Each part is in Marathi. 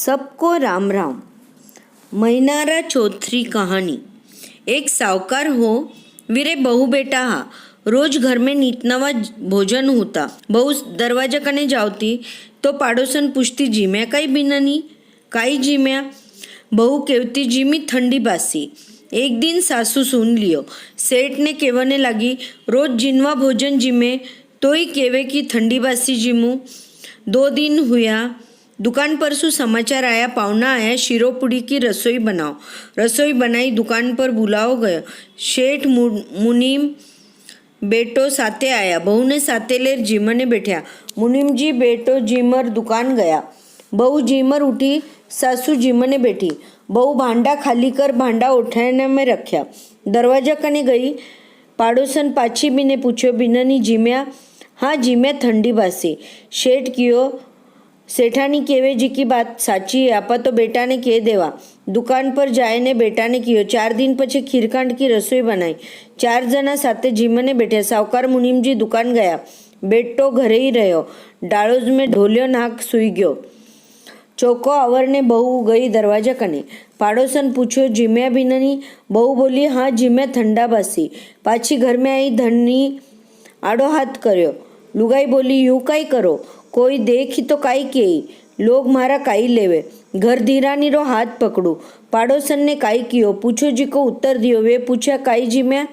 सबको राम राम। महिनारा चौथरी कहानी। एक सावकार हो, वीरे बहू बेटा हा। रोज घर में नीत नवा भोजन होता। बहू दरवाजा कने जावती तो पाड़ोसन पूछती, जीम्या काई बिननी? काई जीम्या? बहू केवती, जीमी ठंडी बासी। एक दिन सासू सुन लियो। सेठ ने केवने लगी, रोज जिनवा भोजन जिमे तो ही केवे की ठंडी बासी जिमू। 2 दिन हुआ, दुकान पर सु समाचार आया, पावना आया, शीरो पूड़ी की रसोई बनाओ। रसोई बनाई, दुकान पर बुलाओ गयो। शेठ मुनीम बेटो साथे आया। बहू ने साथे लेर जीमने बैठा। मुनीम जी बेटो जीमर दुकान गया। बहू जीमर उठी, सासू जीमने बैठी। बहू भांडा खाली कर भांडा उठाने में रख्या। दरवाजा कने गई। पाड़ोसन पाछी बीने पूछो, बिननी जीम्या? हाँ जीम्या ठंडी बासी। शेठ कियो, सेठानी केवे जी की बात साची है, आपा तो बेटा ने कह देवा। दुकान पर जाए ने बेटा ने कियो। 4 दिन पछे खीरकांड की रसोई बनाई। 4 जना साथे जीमने बैठे। सावकार मुनीम जी दुकान गया। बेटो घरे ही रह्यो। डाळोज में ढोलियो नाक सुई गयो। चौको आवरने बहू गई दरवाजा कने। पाड़ोसन पूछो, जीम्या बिननी? बहू बोली, हाँ जीम्या ठंडा बासी। पाछी घर में आई। धनी आड़ो हाथ कर्यो। लुगाई बोली, यूं काई करो? कोई देखी तो काई केई? लोग मारा काई लेवे? घर धीरानी रो हाथ पकड़ू। पाड़ोसन ने काई कियो? पूछो जी को उत्तर दियो। वे पूछा, काई जिम्या?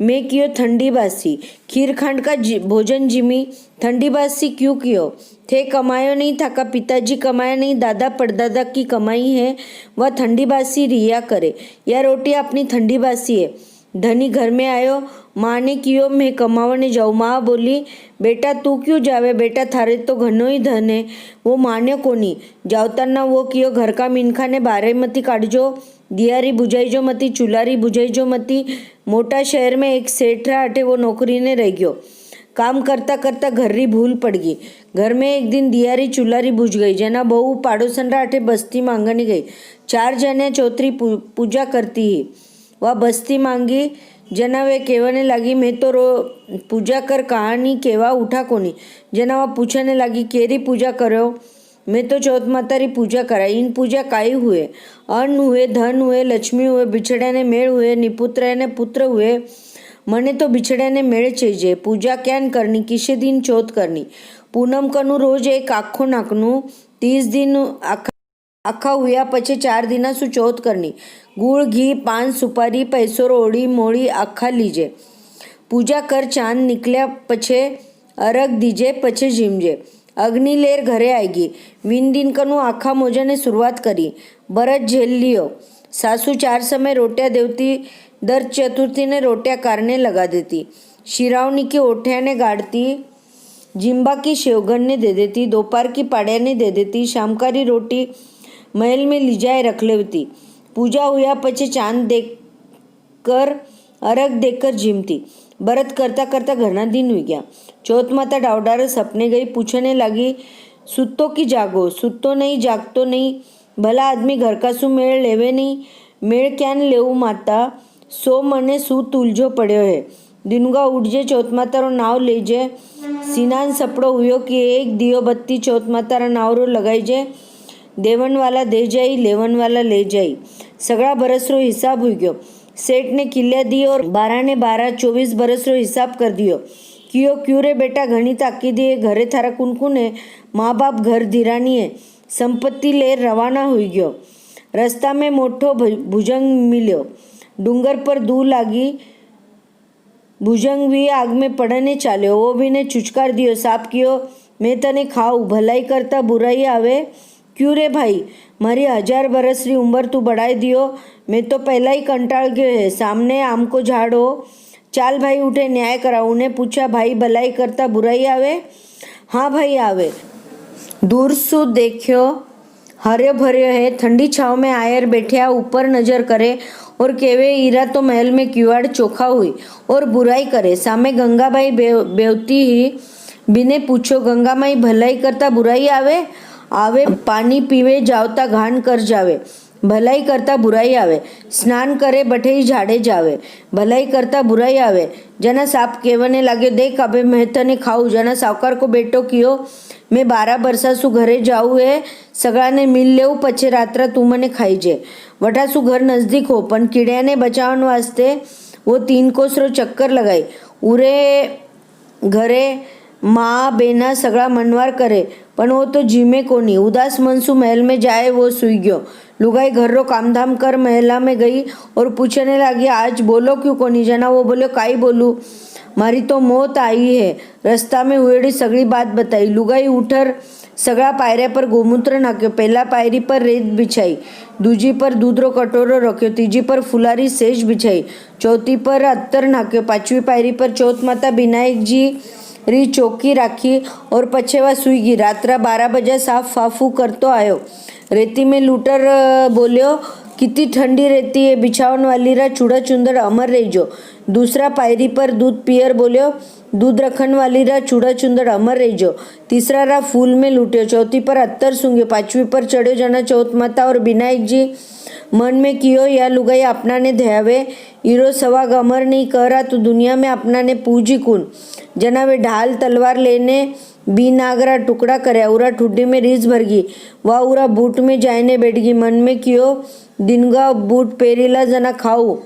मैं कियो ठंडी बासी। खीर खांड का भोजन जिमी। ठंडी बासी क्यों कियो? थे कमायो नहीं था का? पिताजी कमाया नहीं, दादा परदादा की कमाई है, वह ठंडी बासी रिया करे। यह रोटी अपनी ठंडी बासी है। धनी घर में आयो। माँ ने कियो, मैं कमावने जाऊँ। माँ बोली, बेटा तू क्यों जावे? बेटा थारे तो घनो ही धन है। वो मान्य कोनी। जावताना वो कियो, घर का मिनखा ने बारे मती काढ़जो, दियारी बुझाईजो मती, चुलारी बुझाईजो मती। मोटा शहर में एक सेठ रहा अटे, वो नौकरी ने रह गयो। काम करता करता घर री भूल पड़ गई। घर में एक दिन दियारी चुलारी बुझ गई। जना बहू पाड़ोसन रा अटे बस्ती मांगनी गई। 4 जने चौथरी पूजा करती ही। वह बस्ती मांगी। जना वे केवने लगी, मैं तो पूजा कर कहानी केवा उठा कोनी। जना वह पूछने लगी, केरी पूजा करो? मैं तो चौथ माता री पूजा करा। इन पूजा काई हुए? अन्न हुए, धन हुए, लक्ष्मी हुए, बिछड़े ने मेल हुए, निपुत्र ने पुत्र हुए। मने तो बिछड़े ने मेल चाहिए। पूजा क्यान करनी? किसे दिन चौथ करनी? पूनम कनु रोज एक आखो नाकनु। 30 दिन आखा हुआ पछे 4 दिना सु चौथ करनी। गुड़ घी पान सुपारी पैसो रोड़ी मोड़ी आखा लीजे। पूजा कर चांद निकल्या पछे अरग दीजे, पछे जीमजे। अग्नि लेर घरे आएगी। विन दिन कनु आखा मोजा ने शुरुआत करी। बरत झेल लियो। सासू 4 समय रोटिया देवती। दर चतुर्थी ने रोटिया कारने लगा देती। शिरावनी की ओठिया ने गाड़ती। जिम्बा की शेवगन ने दे देती। दोपहर की पाड़िया ने दे देती। शाम का री रोटी महल में लिजाए रख लेती। पूजा हुआ पछे चांद देखकर अरग देकर जिमती। बरत करता करता घना दिन हुई गया। चौथ माता डावडार सपने गई। पूछने लगी, सुतो की जागो? सुतो नहीं, जागतो नहीं। भला आदमी घर का सु मेड़ लेवे नहीं? मेड़ क्यान लेऊ माता? सो मने सु तुलझो पड़्यो है। दिनुगा उठजे, चौथ माता रो नाव लेजे। सीनान सपड़ो हुयो कि एक दियो बत्ती चौथ माता रा नाव रो लगाईजे। देवन वाला दे जाई, लेवन वाला ले जाई। सगड़ा बरस रो हिसाब हुई गयो। सेठ ने किल्ल्या दी और 12 ने 12 24 बरस रो हिसाब कर दियो। कियो, क्यों रे बेटा घनी ताकी दिए? घरे थारा कुन है? माँ बाप घर धीरानी है। संपत्ति लेर रवाना हुई गयो। रस्ता में मोटो भुजंग मिल्यो। डूंगर पर दू लागी। भुजंग भी आग में पड़ने चाल्यो। वो भी ने चुचकार दियो। साप कियो, मैं तने खाऊ? भलाई करता बुराई आवे। क्यों रे भाई? मारी 1000 बरस री उम्र तू बढ़ाई दियो। मैं तो पहला ही कंटाल गयो है। सामने आम को झाड़ हो। चाल भाई उठे, न्याय करा। उन्हें पूछा, भाई भलाई करता बुराई आवे? हाँ भाई आवे। दूर सु देखियो, हर्यो भर्यो है। ठंडी छाव में आयर बैठ्या ऊपर नजर करे और केवे ईरा तो महल में किवाड़ चोखा हुई और बुराई करे। सामे गंगाबाई बेवती ही। बिने पूछो, गंगा माई भलाई करता बुराई आवे? आवे। पानी पीवे जावता घान कर जावे। ભલાઈ કરતા બુરાઈ આવે, સ્નાન કરે બઠેઈ ઝાડે જાવે, ભલાઈ કરતા बुराई आवे। जना साप कहने लगे, देख अबे मैं तने खाऊं। जना सावकार को बेटो कियो, मैं 12 बरसासु घरे जाऊ है, सगळाने मिल लेऊ, पछे रात्रा तू मने खाईजे। वटासु घर नजदीक हो, पण कीड़ियाने बचावण वास्ते वो 3 कोसरो चक्कर लगाई। उरे घरे माँ बेना सगळा मनवार करे, पण वो तो जीमे कोनी। उदास मनसू महल में जाए, वो सुई गयो। लुगाई घर रो कामधाम कर महला में गई और पूछने लगी, आज बोलो क्यों कोनी? जना वो बोलो, काई बोलू, मारी तो मौत आई है। रस्ता में हुएड़ी सगड़ी बात बताई। लुगाई उठर सगळा पायऱ्या पर गोमूत्र नाख्यो। पहला पायरी पर रेत बिछाई, दूजी पर दूधरो कटोरो रख्यो, तीजी पर फुलारी सेज बिछाई, चौथी पर अत्तर नाख्यो, पांचवी पायरी पर चौथ माता विनायक जी री चौकी राखी और पछेवा सुई गई। रात्रा 12 बजे साफ फाफू करतो आयो। रेती में लूटर बोलियो, कितनी ठंडी रहती है, बिछावन वाली रा चूड़ा चुंदड़ अमर रहीजो। दूसरा पायरी पर दूध पियर बोलियो, दूध रखन वाली रा चूड़ा चुंदड़ अमर रहीजो। तीसरा रा फूल में लूटियो, चौथी पर अत्तर सूंघ्यो, पांचवी पर चढ़्यो। जना चौथ माता और विनायक जी मन में कियो, या लुगाई अपना ने ध्यावे, ईरो सवाग अमर नहीं करा तो दुनिया में अपना ने पूजी कुन। जना वे ढाल तलवार लेने बी नागरा टुकड़ा करया, उरा ठुड्डी में रीस भर गई, वह उरा बूट में जायने बैठ गई। मन में कियो, दिनगा बूट पेरीला जना खाऊ।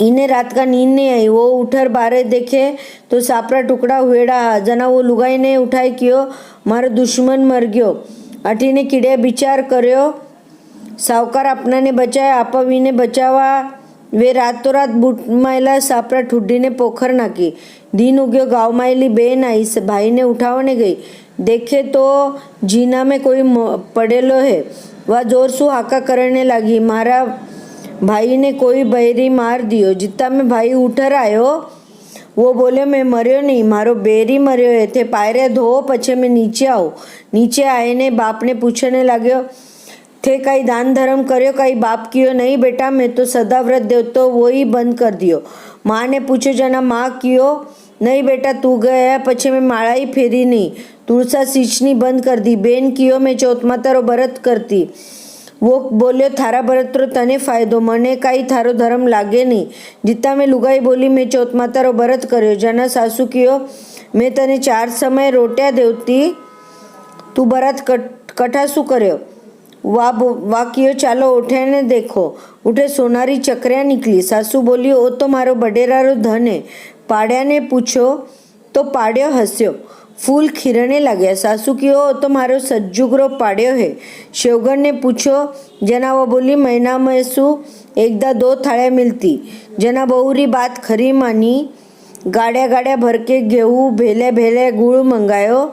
इन्हें रात का नींद नहीं आई। वो उठर बारे देखे तो सापरा टुकड़ा हुएड़ा। जना वो लुगाई ने उठाई कियो, मारो दुश्मन मर गयो। अटीने कीड़े विचार कर्यो, सावकार अपना ने बचाया, आपा वीने बचावा। वे रातों रात बूट मायला सापरा ठुड्डी ने पोखर नाखी। दिन उग्यो, गाँव मायली बेन आई, भाई ने उठावने गई। देखे तो जीना में कोई पड़ेलो है। वह जोर सु हाका करने लगी, मारा भाई ने कोई बैरी मार दियो। जितना में भाई उठर आयो, वो बोले, मैं मरियो नहीं, मारो बेरी मरियो है। थे पायरे धो, पछे मैं नीचे आओ। नीचे आए ने बाप ने पूछने लाग्यो, थे कई दान धर्म कर्यो? कई बाप कियो? नहीं बेटा, मैं तो सदा व्रत देव तो वो ही बंद कर दियो। माँ ने पूछो, जना माँ कियो? नहीं बेटा, तू गया पछे मैं माड़ा ही फेरी नहीं, तुलसा सींचनी बंद कर दी। बेन कियो? मैं चौथ माता रो व्रत करती। वो बोल्यो, थारा व्रत रो तने फायदो, मने काई थारो धर्म लागे नहीं। जितना में लुगाई बोली, मैं चौथ माता रो व्रत कर्यो। जना सासू कियो, मैं तने 4 समय रोटिया देवती, तू व्रत कठा शू कर्यो? वा कियो, चालो उठे ने देखो। उठे सोनारी चक्रिया निकली। सासू बोली, ओ तो मारो बडेरा रो धन है। पाड़िया ने पूछो तो पाड़ियो हस्यो। फूल खिरने लगे। सासू कियो, ओ तो मारो सज्जुगरो पाड़ियो है। शेवगन ने पूछो। जना वो बोली, महीना में सु एकदा 2 थाळ्या मिलती। जना बहुरी बात खरी मानी। गाड्या गाड्या भर के गेहूं, भेले भेले गुड़ मंगायो।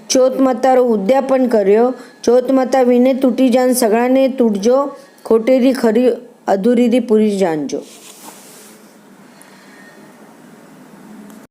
चौथ माता रो उद्यापन कर्यो। चौथ माता विने तूटी जान सगळाने तूटजो, खोटेरी खरी अधूरी पूरी जानजो।